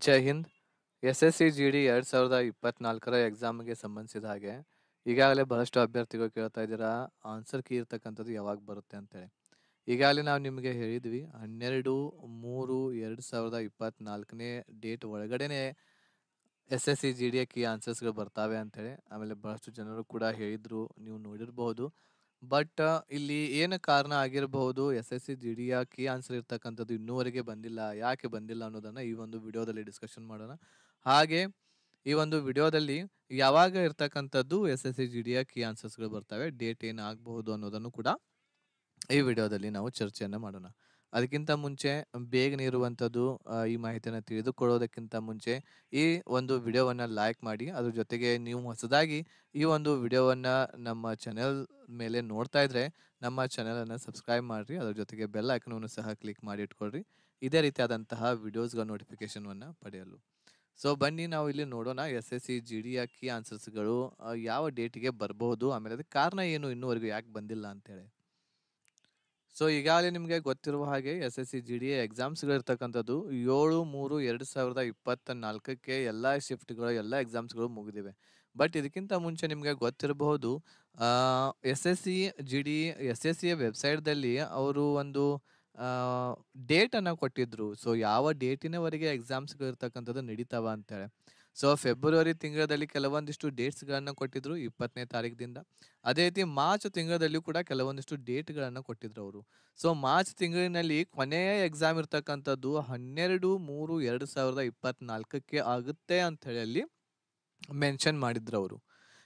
ಜೈ Hind. SSC GD 2024 ಎಕ್ಸಾಮ್ಗೆ ಸಂಬಂಧಿಸಿದ ಹಾಗೆ ಈಗಾಗಲೇ ಬಹಳಷ್ಟು ಅಭ್ಯರ್ಥಿಗಳು ಕೇಳ್ತಾ ಇದ್ದೀರಾ, ಆನ್ಸರ್ ಕೀ ಇರ್ತಕ್ಕಂಥದ್ದು ಯಾವಾಗ ಬರುತ್ತೆ ಅಂತೇಳಿ. ಈಗಾಗಲೇ ನಾವು ನಿಮಗೆ ಹೇಳಿದ್ವಿ 12/3/2024 ಡೇಟ್ ಒಳಗಡೆನೆ SSC GD ಕೀ ಆನ್ಸರ್ಸ್ಗಳು ಬರ್ತಾವೆ ಅಂತೇಳಿ. ಆಮೇಲೆ ಬಹಳಷ್ಟು ಜನರು ಕೂಡ ಹೇಳಿದ್ರು, ನೀವು ನೋಡಿರ್ಬಹುದು. ಬಟ್ ಇಲ್ಲಿ ಏನು ಕಾರಣ ಆಗಿರಬಹುದು SSC GD ಕೀ ಆನ್ಸರ್ ಇರ್ತಕ್ಕಂಥದ್ದು ಇನ್ನೂವರೆಗೆ ಬಂದಿಲ್ಲ, ಯಾಕೆ ಬಂದಿಲ್ಲ ಅನ್ನೋದನ್ನ ಈ ಒಂದು ವಿಡಿಯೋದಲ್ಲಿ ಡಿಸ್ಕಷನ್ ಮಾಡೋಣ. ಹಾಗೆ ಈ ಒಂದು ವಿಡಿಯೋದಲ್ಲಿ ಯಾವಾಗ ಇರ್ತಕ್ಕಂಥದ್ದು SSC GD ಕೀ ಆನ್ಸರ್ಸ್ಗಳು ಬರ್ತವೆ, ಡೇಟ್ ಏನು ಆಗಬಹುದು ಅನ್ನೋದನ್ನು ಕೂಡ ಈ ವಿಡಿಯೋದಲ್ಲಿ ನಾವು ಚರ್ಚೆಯನ್ನು ಮಾಡೋಣ. ಅದಕ್ಕಿಂತ ಮುಂಚೆ ಬೇಗನೆ ಇರುವಂಥದ್ದು ಈ ಮಾಹಿತಿಯನ್ನು ತಿಳಿದುಕೊಳ್ಳೋದಕ್ಕಿಂತ ಮುಂಚೆ ಈ ಒಂದು ವಿಡಿಯೋವನ್ನು ಲೈಕ್ ಮಾಡಿ, ಅದ್ರ ಜೊತೆಗೆ ನೀವು ಹೊಸದಾಗಿ ಈ ಒಂದು ವಿಡಿಯೋವನ್ನು ನಮ್ಮ ಚಾನೆಲ್ ಮೇಲೆ ನೋಡ್ತಾ ಇದ್ರೆ ನಮ್ಮ ಚಾನೆಲನ್ನು ಸಬ್ಸ್ಕ್ರೈಬ್ ಮಾಡಿರಿ, ಅದ್ರ ಜೊತೆಗೆ ಬೆಲ್ ಐಕನನ್ನು ಸಹ ಕ್ಲಿಕ್ ಮಾಡಿ ಇಟ್ಕೊಳ್ರಿ ಇದೇ ರೀತಿಯಾದಂತಹ ವಿಡಿಯೋಸ್ಗಳ ನೋಟಿಫಿಕೇಶನ್ವನ್ನು ಪಡೆಯಲು. ಸೊ ಬನ್ನಿ ನಾವು ಇಲ್ಲಿ ನೋಡೋಣ SSC GD ಕೀ ಆನ್ಸರ್ಸ್ಗಳು ಯಾವ ಡೇಟಿಗೆ ಬರಬಹುದು, ಆಮೇಲೆ ಅದಕ್ಕೆ ಕಾರಣ ಏನು, ಇನ್ನೂವರೆಗೂ ಯಾಕೆ ಬಂದಿಲ್ಲ ಅಂತೇಳಿ. ಸೊ ಈಗಾಗಲೇ ನಿಮಗೆ ಗೊತ್ತಿರುವ ಹಾಗೆ SSC GD ಎಕ್ಸಾಮ್ಸ್ಗಳು ಇರ್ತಕ್ಕಂಥದ್ದು 7/3/2024 ಎಲ್ಲ ಶಿಫ್ಟ್ಗಳು ಎಲ್ಲ ಎಕ್ಸಾಮ್ಸ್ಗಳು ಮುಗಿದಿವೆ. ಬಟ್ ಇದಕ್ಕಿಂತ ಮುಂಚೆ ನಿಮಗೆ ಗೊತ್ತಿರಬಹುದು, SSC GD SSC ವೆಬ್ಸೈಟ್ದಲ್ಲಿ ಅವರು ಒಂದು ಡೇಟನ್ನು ಕೊಟ್ಟಿದ್ರು. ಸೊ ಯಾವ ಡೇಟಿನವರೆಗೆ ಎಕ್ಸಾಮ್ಸ್ಗಳು ಇರ್ತಕ್ಕಂಥದ್ದು ನಡೀತಾವ ಅಂತೇಳಿ. ಸೊ ಫೆಬ್ರವರಿ ತಿಂಗಳಲ್ಲಿ ಕೆಲವೊಂದಿಷ್ಟು ಡೇಟ್ಸ್ಗಳನ್ನು ಕೊಟ್ಟಿದ್ರು 20ನೇ ತಾರೀಕಿನಿಂದ. ಅದೇ ರೀತಿ ಮಾರ್ಚ್ ತಿಂಗಳಲ್ಲಿ ಕೂಡ ಕೆಲವೊಂದಿಷ್ಟು ಡೇಟ್ಗಳನ್ನು ಕೊಟ್ಟಿದ್ರು ಅವರು. ಸೊ ಮಾರ್ಚ್ ತಿಂಗಳಿನಲ್ಲಿ ಕೊನೆಯ ಎಕ್ಸಾಮ್ ಇರ್ತಕ್ಕಂಥದ್ದು 12/3/2024 ಆಗುತ್ತೆ ಅಂತ ಹೇಳಿ ಅಲ್ಲಿ ಮೆನ್ಷನ್ ಮಾಡಿದ್ರು ಅವರು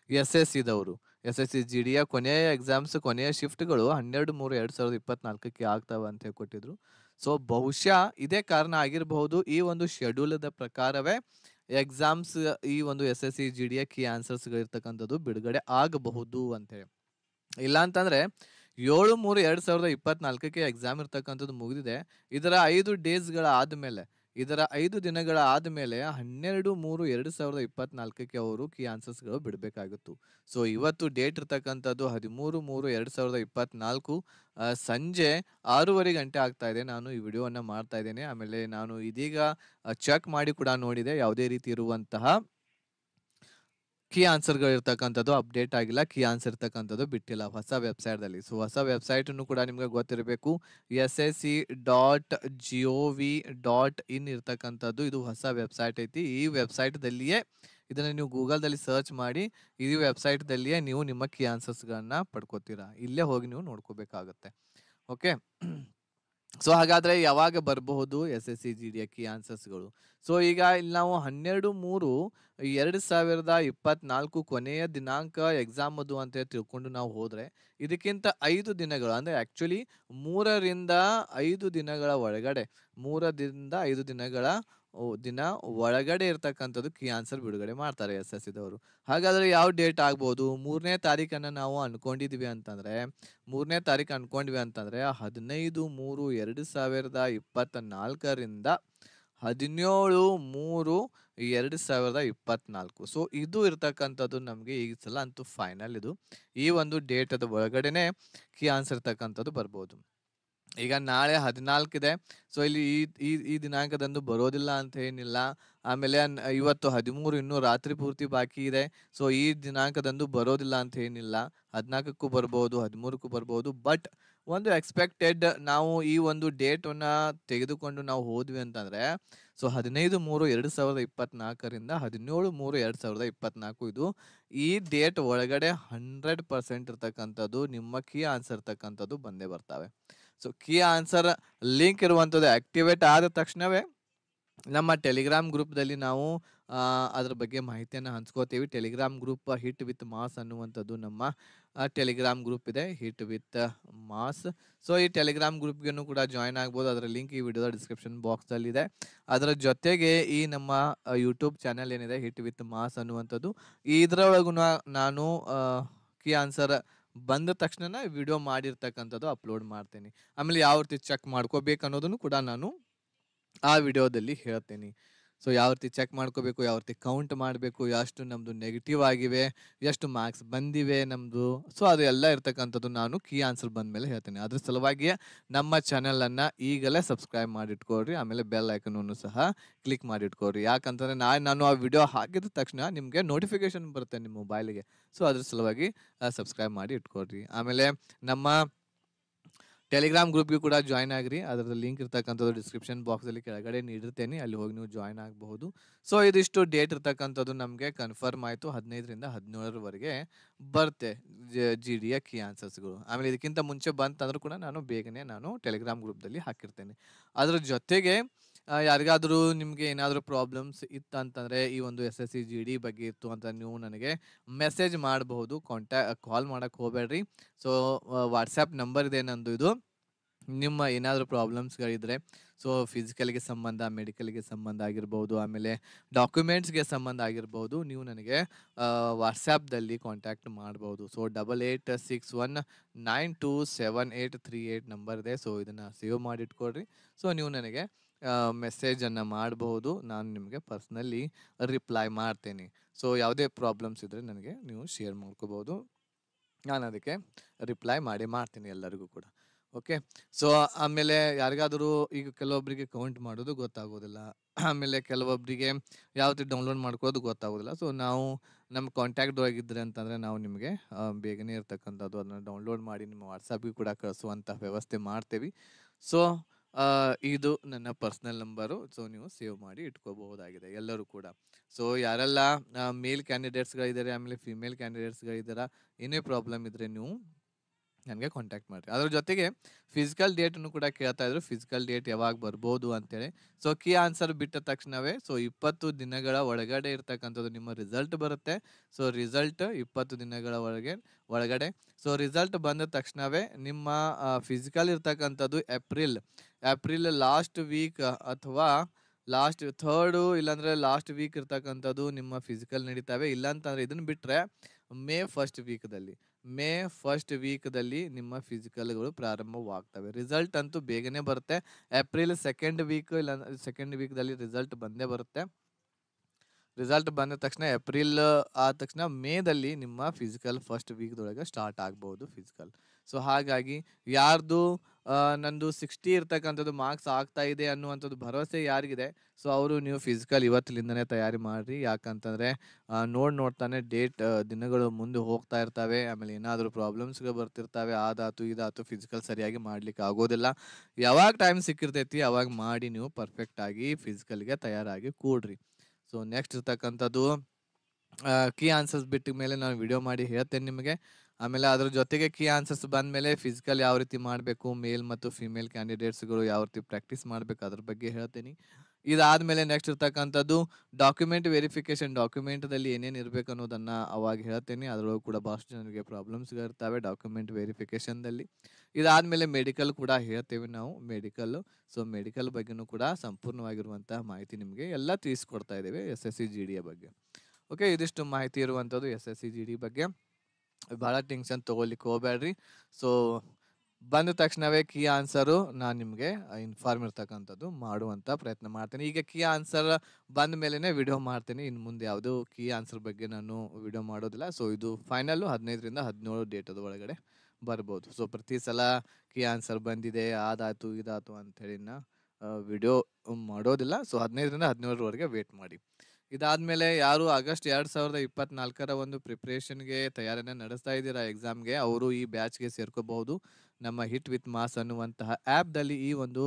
SSCದವರು. SSC GD ಕೊನೆಯ ಎಕ್ಸಾಮ್ಸ್, ಕೊನೆಯ ಶಿಫ್ಟ್ಗಳು 12/3/2024 ಆಗ್ತಾವ ಅಂತ ಹೇಳಿ ಕೊಟ್ಟಿದ್ರು. ಸೊ ಬಹುಶಃ ಇದೇ ಕಾರಣ ಆಗಿರಬಹುದು, ಈ ಒಂದು ಶೆಡ್ಯೂಲ್ದ ಪ್ರಕಾರವೇ ಎಕ್ಸಾಮ್ಸ್ ಈ ಒಂದು SSC GD ಕೀ ಆನ್ಸರ್ಸ್ಗಳು ಇರ್ತಕ್ಕಂಥದ್ದು ಬಿಡುಗಡೆ ಆಗಬಹುದು ಅಂತೇಳಿ. ಇಲ್ಲ ಅಂತಂದ್ರೆ 7/3/2024 ಎಕ್ಸಾಮ್ ಇರ್ತಕ್ಕಂಥದ್ದು ಮುಗಿದಿದೆ. ಇದರ 5 ಡೇಸ್ಗಳ ಆದ್ಮೇಲೆ, ಇದರ 5 ದಿನಗಳ ಆದ್ಮೇಲೆ 12/3/2024 ಅವರು ಕೀ ಆನ್ಸರ್ಸ್ಗಳು ಬಿಡಬೇಕಾಗಿತ್ತು. ಸೊ ಇವತ್ತು ಡೇಟ್ ಇರ್ತಕ್ಕಂಥದ್ದು 13/3/2024 ಸಂಜೆ 6:30 ಗಂಟೆ ಆಗ್ತಾ ಇದೆ. ನಾನು ಈ ವಿಡಿಯೋವನ್ನು ಮಾಡ್ತಾ ಇದ್ದೇನೆ. ಆಮೇಲೆ ನಾನು ಇದೀಗ ಚೆಕ್ ಮಾಡಿ ಕೂಡ ನೋಡಿದೆ, ಯಾವುದೇ ರೀತಿ ಇರುವಂತಹ ಕೀ ಆನ್ಸರ್ಗಳು ಇರ್ತಕ್ಕಂಥದ್ದು ಅಪ್ಡೇಟ್ ಆಗಿಲ್ಲ, ಕೀ ಆನ್ಸರ್ ಇರ್ತಕ್ಕಂಥದ್ದು ಬಿಟ್ಟಿಲ್ಲ ಹೊಸ ವೆಬ್ಸೈಟ್ದಲ್ಲಿ. ಸೊ ಹೊಸ ವೆಬ್ಸೈಟನ್ನು ಕೂಡ ನಿಮಗೆ ಗೊತ್ತಿರಬೇಕು, ssc.gov.in ಇರ್ತಕ್ಕಂಥದ್ದು ಇದು ಹೊಸ ವೆಬ್ಸೈಟ್ ಐತಿ. ಈ ವೆಬ್ಸೈಟ್ದಲ್ಲಿಯೇ ಇದನ್ನು ನೀವು ಗೂಗಲ್ದಲ್ಲಿ ಸರ್ಚ್ ಮಾಡಿ, ಈ ವೆಬ್ಸೈಟ್ದಲ್ಲಿಯೇ ನೀವು ನಿಮ್ಮ ಕೀ ಆನ್ಸರ್ಸ್ಗಳನ್ನ ಪಡ್ಕೋತೀರಾ. ಇಲ್ಲೇ ಹೋಗಿ ನೀವು ನೋಡ್ಕೋಬೇಕಾಗತ್ತೆ. ಓಕೆ. ಸೊ ಹಾಗಾದ್ರೆ ಯಾವಾಗ ಬರಬಹುದು SSC GD ಕೀ ಆನ್ಸರ್ಸ್ಗಳು? ಸೊ ಈಗ ಇಲ್ಲಿ ನಾವು 12/3/2024 ಕೊನೆಯ ದಿನಾಂಕ ಎಕ್ಸಾಮ್ ಅದು ಅಂತ ತಿಳ್ಕೊಂಡು ನಾವು ಹೋದ್ರೆ, ಇದಕ್ಕಿಂತ 5 ದಿನಗಳು ಅಂದ್ರೆ ಆಕ್ಚುಲಿ 3ರಿಂದ 5 ದಿನಗಳ ಒಳಗಡೆ, 3ರಿಂದ 5 ದಿನಗಳ ದಿನ ಒಳಗಡೆ ಇರ್ತಕ್ಕಂಥದ್ದು ಕೀ ಆನ್ಸರ್ ಬಿಡುಗಡೆ ಮಾಡ್ತಾರೆ SSCದವರು. ಹಾಗಾದ್ರೆ ಯಾವ ಡೇಟ್ ಆಗ್ಬೋದು? 3ನೇ ತಾರೀಕನ್ನ ನಾವು ಅನ್ಕೊಂಡಿದ್ವಿ ಅಂತಂದ್ರೆ, 3ನೇ ತಾರೀಕು ಅನ್ಕೊಂಡ್ವಿ ಅಂತಂದ್ರೆ 15/3/2024 17/3/2024. ಸೊ ಇದು ಇರ್ತಕ್ಕಂಥದ್ದು ನಮಗೆ ಈ ಸಲ ಅಂತೂ ಫೈನಲ್. ಇದು ಈ ಒಂದು ಡೇಟ್ ಅದ ಒಳಗಡೆನೆ ಕೀ ಆನ್ಸರ್ ಇರ್ತಕ್ಕಂಥದ್ದು ಬರ್ಬೋದು. ಈಗ ನಾಳೆ 14 ಇದೆ. ಸೊ ಇಲ್ಲಿ ಈ ದಿನಾಂಕದಂದು ಬರೋದಿಲ್ಲ ಅಂತ ಏನಿಲ್ಲ. ಆಮೇಲೆ ಇವತ್ತು 13 ಇನ್ನೂ ರಾತ್ರಿ ಪೂರ್ತಿ ಬಾಕಿ ಇದೆ. ಸೊ ಈ ದಿನಾಂಕದಂದು ಬರೋದಿಲ್ಲ ಅಂತ ಏನಿಲ್ಲ. 14ಕ್ಕೂ ಬರ್ಬೋದು, 13ಕ್ಕೂ ಬರ್ಬೋದು. ಬಟ್ ಒಂದು ಎಕ್ಸ್ಪೆಕ್ಟೆಡ್ ನಾವು ಈ ಒಂದು ಡೇಟನ್ನ ತೆಗೆದುಕೊಂಡು ನಾವು ಹೋದ್ವಿ ಅಂತಂದ್ರೆ, ಸೊ 15/3/2024 17/3/2024 ಇದು ಈ ಡೇಟ್ ಒಳಗಡೆ 100% ಇರ್ತಕ್ಕಂಥದ್ದು ನಿಮ್ಮ ಕೀ ಆನ್ಸರ್ ಇರ್ತಕ್ಕಂಥದ್ದು ಬಂದೇ ಬರ್ತವೆ. ಸೊ ಕೀ ಆನ್ಸರ್ ಲಿಂಕ್ ಇರುವಂಥದ್ದು ಆಕ್ಟಿವೇಟ್ ಆದ ತಕ್ಷಣವೇ ನಮ್ಮ ಟೆಲಿಗ್ರಾಮ್ ಗ್ರೂಪ್ದಲ್ಲಿ ನಾವು ಅದ್ರ ಬಗ್ಗೆ ಮಾಹಿತಿಯನ್ನು ಹಂಚ್ಕೋತೀವಿ. Telegram group hit with mass ಅನ್ನುವಂಥದ್ದು ನಮ್ಮ ಟೆಲಿಗ್ರಾಮ್ ಗ್ರೂಪ್ ಇದೆ, ಹಿಟ್ ವಿತ್ ಮಾಸ್. ಸೊ ಈ ಟೆಲಿಗ್ರಾಮ್ ಗ್ರೂಪ್ಗೂ ಕೂಡ ಜಾಯ್ನ್ ಆಗ್ಬೋದು. ಅದರ ಲಿಂಕ್ ಈ ವಿಡಿಯೋದ ಡಿಸ್ಕ್ರಿಪ್ಷನ್ ಬಾಕ್ಸಲ್ಲಿ ಇದೆ. ಅದರ ಜೊತೆಗೆ ಈ ನಮ್ಮ ಯೂಟ್ಯೂಬ್ ಚಾನೆಲ್ ಏನಿದೆ ಹಿಟ್ ವಿತ್ ಮಾಸ್ ಅನ್ನುವಂಥದ್ದು, ಇದರೊಳಗೂ ನಾನು ಕೀ ಆನ್ಸರ್ ಬಂದ ತಕ್ಷಣ ವಿಡಿಯೋ ಮಾಡಿರ್ತಕ್ಕಂಥದ್ದು ಅಪ್ಲೋಡ್ ಮಾಡ್ತೀನಿ. ಆಮೇಲೆ ಯಾವ ರೀತಿ ಚೆಕ್ ಮಾಡ್ಕೋಬೇಕು ಅನ್ನೋದನ್ನು ಕೂಡ ನಾನು ಆ ವಿಡಿಯೋದಲ್ಲಿ ಹೇಳ್ತೀನಿ. ಸೊ ಯಾವ ರೀತಿ ಚೆಕ್ ಮಾಡ್ಕೋಬೇಕು, ಯಾವ ರೀತಿ ಕೌಂಟ್ ಮಾಡಬೇಕು, ಎಷ್ಟು ನಮ್ಮದು ನೆಗೆಟಿವ್ ಆಗಿವೆ, ಎಷ್ಟು ಮಾರ್ಕ್ಸ್ ಬಂದಿವೆ ನಮ್ಮದು. ಸೊ ಅದು ಎಲ್ಲ ಇರ್ತಕ್ಕಂಥದ್ದು ನಾನು ಕೀ ಆನ್ಸರ್ ಬಂದಮೇಲೆ ಹೇಳ್ತೇನೆ. ಅದ್ರ ಸಲುವಾಗಿಯೇ ನಮ್ಮ ಚಾನಲನ್ನು ಈಗಲೇ ಸಬ್ಸ್ಕ್ರೈಬ್ ಮಾಡಿಟ್ಕೊಳ್ರಿ. ಆಮೇಲೆ ಬೆಲ್ ಐಕನನ್ನು ಸಹ ಕ್ಲಿಕ್ ಮಾಡಿಟ್ಕೊಳ್ರಿ. ಯಾಕಂತಂದರೆ ನಾನು ಆ ವಿಡಿಯೋ ಹಾಕಿದ ತಕ್ಷಣ ನಿಮಗೆ ನೋಟಿಫಿಕೇಶನ್ ಬರುತ್ತೆ ನಿಮ್ಮ ಮೊಬೈಲಿಗೆ. ಸೊ ಅದ್ರ ಸಲುವಾಗಿ ಸಬ್ಸ್ಕ್ರೈಬ್ ಮಾಡಿ ಇಟ್ಕೊಳ್ರಿ. ಆಮೇಲೆ ನಮ್ಮ ಟೆಲಿಗ್ರಾಮ್ ಗ್ರೂಪ್ಗೆ ಕೂಡ ಜಾಯ್ನ್ ಆಗಿರಿ. ಅದರ ಲಿಂಕ್ ಇರ್ತಕ್ಕಂಥದ್ದು ಡಿಸ್ಕ್ರಿಪ್ಷನ್ ಬಾಕ್ಸಲ್ಲಿ ಕೆಳಗಡೆ ನೀಡಿರ್ತೇನೆ, ಅಲ್ಲಿ ಹೋಗಿ ನೀವು ಜಾಯ್ನ್ ಆಗಬಹುದು. ಸೊ ಇದಿಷ್ಟು ಡೇಟ್ ಇರ್ತಕ್ಕಂಥದ್ದು ನಮಗೆ ಕನ್ಫರ್ಮ್ ಆಯಿತು. 15ರಿಂದ 17ರವರೆಗೆ ಬರುತ್ತೆ ಜಿ ಡಿಯ ಕೀ ಆನ್ಸರ್ಸ್ಗಳು. ಆಮೇಲೆ ಇದಕ್ಕಿಂತ ಮುಂಚೆ ಬಂತಂದ್ರೂ ಕೂಡ ನಾನು ಬೇಗನೆ ಟೆಲಿಗ್ರಾಮ್ ಗ್ರೂಪ್ದಲ್ಲಿ ಹಾಕಿರ್ತೇನೆ. ಅದ್ರ ಜೊತೆಗೆ ಯಾರಿಗಾದರೂ ನಿಮಗೆ ಏನಾದರೂ ಪ್ರಾಬ್ಲಮ್ಸ್ ಇತ್ತಂತಂದರೆ, ಈ ಒಂದು SSC GD ಬಗ್ಗೆ ಇತ್ತು ಅಂತ ನೀವು ನನಗೆ ಮೆಸೇಜ್ ಮಾಡಬಹುದು. ಕಾಲ್ ಮಾಡೋಕ್ಕೆ ಹೋಗಬೇಡ್ರಿ. ಸೊ ವಾಟ್ಸಪ್ ನಂಬರ್ ಇದೆ ನಂದು. ಇದು ನಿಮ್ಮ ಏನಾದರೂ ಪ್ರಾಬ್ಲಮ್ಸ್ಗಳಿದ್ರೆ, ಸೊ ಫಿಸಿಕಲ್ಗೆ ಸಂಬಂಧ, ಮೆಡಿಕಲ್ಗೆ ಸಂಬಂಧ ಆಗಿರ್ಬೋದು, ಆಮೇಲೆ ಡಾಕ್ಯುಮೆಂಟ್ಸ್ಗೆ ಸಂಬಂಧ ಆಗಿರ್ಬೋದು, ನೀವು ನನಗೆ ವಾಟ್ಸಾಪ್ದಲ್ಲಿ ಕಾಂಟ್ಯಾಕ್ಟ್ ಮಾಡ್ಬೋದು. ಸೊ 8861927838 ನಂಬರ್ ಇದೆ. ಸೊ ಇದನ್ನು ಸೇವ್ ಮಾಡಿಟ್ಕೊಳ್ರಿ. ಸೊ ನೀವು ನನಗೆ ಮೆಸೇಜನ್ನು ಮಾಡಬಹುದು. ನಾನು ನಿಮಗೆ ಪರ್ಸ್ನಲಿ ರಿಪ್ಲೈ ಮಾಡ್ತೇನೆ. ಸೊ ಯಾವುದೇ ಪ್ರಾಬ್ಲಮ್ಸ್ ಇದ್ದರೆ ನನಗೆ ನೀವು ಶೇರ್ ಮಾಡ್ಕೋಬೋದು. ನಾನು ಅದಕ್ಕೆ ರಿಪ್ಲೈ ಮಾಡ್ತೀನಿ ಎಲ್ಲರಿಗೂ ಕೂಡ. ಓಕೆ. ಸೊ ಆಮೇಲೆ ಯಾರಿಗಾದರೂ ಈಗ ಕೆಲವೊಬ್ಬರಿಗೆ ಕೌಂಟ್ ಮಾಡೋದು ಗೊತ್ತಾಗೋದಿಲ್ಲ, ಆಮೇಲೆ ಕೆಲವೊಬ್ಬರಿಗೆ ಯಾವ ರೀತಿ ಡೌನ್ಲೋಡ್ ಮಾಡ್ಕೊಳ್ಳೋದು ಗೊತ್ತಾಗೋದಿಲ್ಲ. ಸೊ ನಾವು ನಮ್ಮ ಕಾಂಟ್ಯಾಕ್ಟ್ ಆಗಿದ್ದರೆ ಅಂತಂದರೆ ನಾವು ನಿಮಗೆ ಬೇಗನೆ ಇರ್ತಕ್ಕಂಥದ್ದು ಅದನ್ನು ಡೌನ್ಲೋಡ್ ಮಾಡಿ ನಿಮ್ಮ ವಾಟ್ಸಪ್ಗೆ ಕೂಡ ಕಳಿಸುವಂಥ ವ್ಯವಸ್ಥೆ ಮಾಡ್ತೇವೆ. ಸೊ ಇದು ನನ್ನ ಪರ್ಸ್ನಲ್ ನಂಬರು. ಸೊ ನೀವು ಸೇವ್ ಮಾಡಿ ಇಟ್ಕೋಬಹುದಾಗಿದೆ ಎಲ್ಲರೂ ಕೂಡ. ಸೊ ಯಾರೆಲ್ಲ ಮೇಲ್ ಕ್ಯಾಂಡಿಡೇಟ್ಸ್ಗಳಿದ್ದಾರೆ, ಆಮೇಲೆ ಫಿಮೇಲ್ ಕ್ಯಾಂಡಿಡೇಟ್ಸ್ಗಳಿದ್ದಾರೆ, ಏನೇ ಪ್ರಾಬ್ಲಮ್ ಇದ್ದರೆ ನೀವು ನನಗೆ ಕಾಂಟ್ಯಾಕ್ಟ್ ಮಾಡಿರಿ. ಅದ್ರ ಜೊತೆಗೆ ಫಿಸಿಕಲ್ ಡೇಟನ್ನು ಕೂಡ ಕೇಳ್ತಾ ಇದ್ರು, ಫಿಸಿಕಲ್ ಡೇಟ್ ಯಾವಾಗ ಬರ್ಬೋದು ಅಂತೇಳಿ. ಸೊ ಕೀ ಆನ್ಸರ್ ಬಿಟ್ಟ ತಕ್ಷಣವೇ 20 ದಿನಗಳ ಒಳಗಡೆ ಇರ್ತಕ್ಕಂಥದ್ದು ನಿಮ್ಮ ರಿಸಲ್ಟ್ ಬರುತ್ತೆ. ಸೊ ರಿಸಲ್ಟ್ 20 ದಿನಗಳ ಒಳಗಡೆ. ಸೊ ರಿಸಲ್ಟ್ ಬಂದ ತಕ್ಷಣವೇ ನಿಮ್ಮ ಫಿಸಿಕಲ್ ಇರ್ತಕ್ಕಂಥದ್ದು ಏಪ್ರಿಲ್ ಲಾಸ್ಟ್ ವೀಕ್ ಅಥವಾ ಲಾಸ್ಟ್ 3rd ಇಲ್ಲಾಂದರೆ ಲಾಸ್ಟ್ ವೀಕ್ ಇರ್ತಕ್ಕಂಥದ್ದು ನಿಮ್ಮ ಫಿಸಿಕಲ್ ನಡೀತಾವೆ. ಇಲ್ಲಾಂತಂದರೆ ಇದನ್ನು ಬಿಟ್ಟರೆ ಮೇ ಫಸ್ಟ್ ವೀಕ್ದಲ್ಲಿ ನಿಮ್ಮ ಫಿಸಿಕಲ್ಗಳು ಪ್ರಾರಂಭವಾಗ್ತವೆ. ರಿಸಲ್ಟ್ ಅಂತೂ ಬೇಗನೆ ಬರುತ್ತೆ. ಏಪ್ರಿಲ್ ಸೆಕೆಂಡ್ ವೀಕ್ದಲ್ಲಿ ರಿಸಲ್ಟ್ ಬಂದೇ ಬರುತ್ತೆ. ರಿಸಲ್ಟ್ ಬಂದ ತಕ್ಷಣ ಏಪ್ರಿಲ್ ಆದ ತಕ್ಷಣ ಮೇದಲ್ಲಿ ನಿಮ್ಮ ಫಿಸಿಕಲ್ ಫಸ್ಟ್ ವೀಕ್ದೊಳಗೆ ಸ್ಟಾರ್ಟ್ ಆಗ್ಬೋದು ಫಿಸಿಕಲ್. ಸೊ ಹಾಗಾಗಿ ಯಾರ್ದು ನಂದು 60 ಇರ್ತಕ್ಕಂಥದ್ದು ಮಾರ್ಕ್ಸ್ ಆಗ್ತಾ ಇದೆ ಅನ್ನುವಂಥದ್ದು ಭರವಸೆ ಯಾರಿಗಿದೆ, ಸೊ ಅವರು ನೀವು ಫಿಸಿಕಲ್ ಇವತ್ತಿನಿಂದನೇ ತಯಾರಿ ಮಾಡಿರಿ. ಯಾಕಂತಂದರೆ ನೋಡ್ತಾನೆ ದಿನಗಳು ಮುಂದೆ ಹೋಗ್ತಾ ಇರ್ತವೆ. ಆಮೇಲೆ ಏನಾದರೂ ಪ್ರಾಬ್ಲಮ್ಸ್ಗಳು ಬರ್ತಿರ್ತವೆ, ಇದಾತು ಫಿಸಿಕಲ್ ಸರಿಯಾಗಿ ಮಾಡ್ಲಿಕ್ಕೆ ಆಗೋದಿಲ್ಲ. ಯಾವಾಗ ಟೈಮ್ ಸಿಕ್ಕಿರ್ತೈತಿ ಅವಾಗ ಮಾಡಿ ನೀವು ಪರ್ಫೆಕ್ಟಾಗಿ ಫಿಸಿಕಲ್ಗೆ ತಯಾರಾಗಿ ಕೂಡ್ರಿ. ಸೊ ನೆಕ್ಸ್ಟ್ ಇರ್ತಕ್ಕಂಥದ್ದು ಕೀ ಆನ್ಸರ್ಸ್ ಬಿಟ್ಟ ಮೇಲೆ ನಾನು ವಿಡಿಯೋ ಮಾಡಿ ಹೇಳ್ತೇನೆ ನಿಮಗೆ. ಆಮೇಲೆ ಅದ್ರ ಜೊತೆಗೆ ಕೀ ಆನ್ಸರ್ಸ್ ಬಂದಮೇಲೆ ಫಿಸಿಕಲ್ ಯಾವ ರೀತಿ ಮಾಡಬೇಕು, ಮೇಲ್ ಮತ್ತು ಫಿಮೇಲ್ ಕ್ಯಾಂಡಿಡೇಟ್ಸ್ಗಳು ಯಾವ ರೀತಿ ಪ್ರಾಕ್ಟೀಸ್ ಮಾಡಬೇಕು ಅದ್ರ ಬಗ್ಗೆ ಹೇಳ್ತೀನಿ. ಇದಾದಮೇಲೆ ನೆಕ್ಸ್ಟ್ ಇರ್ತಕ್ಕಂಥದ್ದು ಡಾಕ್ಯುಮೆಂಟ್ ವೆರಿಫಿಕೇಶನ್. ಡಾಕ್ಯುಮೆಂಟ್ದಲ್ಲಿ ಏನೇನು ಇರಬೇಕು ಅನ್ನೋದನ್ನು ಅವಾಗ ಹೇಳ್ತೇನೆ. ಅದರೊಳಗೆ ಕೂಡ ಭಾಳಷ್ಟು ಜನರಿಗೆ ಪ್ರಾಬ್ಲಮ್ಸ್ಗಳಿರ್ತವೆ ಡಾಕ್ಯುಮೆಂಟ್ ವೆರಿಫಿಕೇಷನ್ದಲ್ಲಿ. ಇದಾದಮೇಲೆ ಮೆಡಿಕಲ್ ಕೂಡ ಹೇಳ್ತೇವೆ ನಾವು, ಮೆಡಿಕಲ್ಲು. ಸೊ ಮೆಡಿಕಲ್ ಬಗ್ಗೆನೂ ಕೂಡ ಸಂಪೂರ್ಣವಾಗಿರುವಂಥ ಮಾಹಿತಿ ನಿಮಗೆ ಎಲ್ಲ ತಿಳಿಸ್ಕೊಡ್ತಾ ಇದ್ದೇವೆ SSC GD ಬಗ್ಗೆ. ಓಕೆ, ಇದಿಷ್ಟು ಮಾಹಿತಿ ಇರುವಂಥದ್ದು SSC GD ಬಗ್ಗೆ. ಭಾಳ ಟೆನ್ಷನ್ ತೊಗೊಳ್ಲಿಕ್ಕೆ ಹೋಗಬೇಡ್ರಿ. ಸೊ ಬಂದ ತಕ್ಷಣವೇ ಕೀ ಆನ್ಸರು ನಾನು ನಿಮಗೆ ಇನ್ಫಾರ್ಮ್ ಇರ್ತಕ್ಕಂಥದ್ದು ಮಾಡುವಂಥ ಪ್ರಯತ್ನ ಮಾಡ್ತೇನೆ. ಈಗ ಕೀ ಆನ್ಸರ್ ಬಂದ ಮೇಲೇ ವಿಡಿಯೋ ಮಾಡ್ತೇನೆ. ಇನ್ನು ಮುಂದೆ ಯಾವುದೂ ಕೀ ಆನ್ಸರ್ ಬಗ್ಗೆ ನಾನು ವಿಡಿಯೋ ಮಾಡೋದಿಲ್ಲ. ಸೊ ಇದು ಫೈನಲ್ಲು 15ರಿಂದ 17 ಡೇಟದ ಒಳಗಡೆ ಬರ್ಬೋದು. ಸೊ ಪ್ರತಿ ಸಲ ಕೀ ಆನ್ಸರ್ ಬಂದಿದೆ, ಇದಾತು ಅಂಥೇಳಿ ವಿಡಿಯೋ ಮಾಡೋದಿಲ್ಲ. ಸೊ 15ರಿಂದ 17ರವರೆಗೆ ವೇಟ್ ಮಾಡಿ. ಇದಾದಮೇಲೆ ಯಾರು ಆಗಸ್ಟ್ 2024ರ ಒಂದು ಪ್ರಿಪ್ರೇಷನ್ಗೆ ತಯಾರಿಯನ್ನು ನಡೆಸ್ತಾ ಇದ್ದೀರಾ ಎಕ್ಸಾಮ್ಗೆ, ಅವರು ಈ ಬ್ಯಾಚ್ಗೆ ಸೇರ್ಕೋಬಹುದು. ನಮ್ಮ ಹಿಟ್ ವಿತ್ ಮಾಸ್ ಅನ್ನುವಂತಹ ಆ್ಯಪ್ದಲ್ಲಿ ಈ ಒಂದು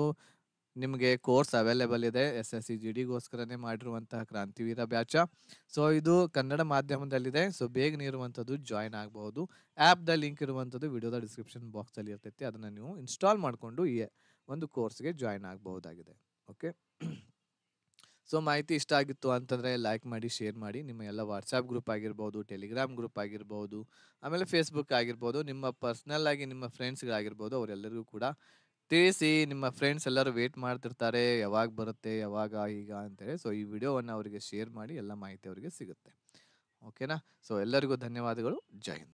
ನಿಮಗೆ ಕೋರ್ಸ್ ಅವೈಲೇಬಲ್ ಇದೆ. SSC GDಗೋಸ್ಕರನೇ ಮಾಡಿರುವಂತಹ ಕ್ರಾಂತಿವೀರ ಬ್ಯಾಚ. ಸೊ ಇದು ಕನ್ನಡ ಮಾಧ್ಯಮದಲ್ಲಿದೆ. ಸೊ ಬೇಗನೆ ಇರುವಂಥದ್ದು ಜಾಯ್ನ್ ಆಗಬಹುದು. ಆ್ಯಪ್ದ ಲಿಂಕ್ ಇರುವಂಥದ್ದು ವಿಡಿಯೋದ ಡಿಸ್ಕ್ರಿಪ್ಷನ್ ಬಾಕ್ಸಲ್ಲಿ ಇರ್ತೈತಿ. ಅದನ್ನು ನೀವು ಇನ್ಸ್ಟಾಲ್ ಮಾಡಿಕೊಂಡು ಈ ಒಂದು ಕೋರ್ಸ್ಗೆ ಜಾಯ್ನ್ ಆಗಬಹುದಾಗಿದೆ. ಓಕೆ. ಸೊ ಮಾಹಿತಿ ಇಷ್ಟ ಆಗಿತ್ತು ಅಂತಂದರೆ ಲೈಕ್ ಮಾಡಿ, ಶೇರ್ ಮಾಡಿ. ನಿಮ್ಮ ಎಲ್ಲ ವಾಟ್ಸಪ್ ಗ್ರೂಪ್ ಆಗಿರ್ಬೋದು, ಟೆಲಿಗ್ರಾಮ್ ಗ್ರೂಪ್ ಆಗಿರ್ಬೋದು, ಆಮೇಲೆ ಫೇಸ್ಬುಕ್ ಆಗಿರ್ಬೋದು, ನಿಮ್ಮ ಪರ್ಸ್ನಲ್ ಆಗಿ ನಿಮ್ಮ ಫ್ರೆಂಡ್ಸ್ಗಳಾಗಿರ್ಬೋದು, ಅವರೆಲ್ಲರಿಗೂ ಕೂಡ ತಿಳಿಸಿ. ನಿಮ್ಮ ಫ್ರೆಂಡ್ಸ್ ಎಲ್ಲರೂ ವೇಟ್ ಮಾಡ್ತಿರ್ತಾರೆ, ಯಾವಾಗ ಬರುತ್ತೆ, ಯಾವಾಗ ಈಗ ಅಂತೇಳಿ. ಸೊ ಈ ವಿಡಿಯೋವನ್ನು ಅವರಿಗೆ ಶೇರ್ ಮಾಡಿ, ಎಲ್ಲ ಮಾಹಿತಿ ಅವರಿಗೆ ಸಿಗುತ್ತೆ. ಓಕೆನಾ. ಸೊ ಎಲ್ಲರಿಗೂ ಧನ್ಯವಾದಗಳು. ಜೈ ಹಿಂದ್.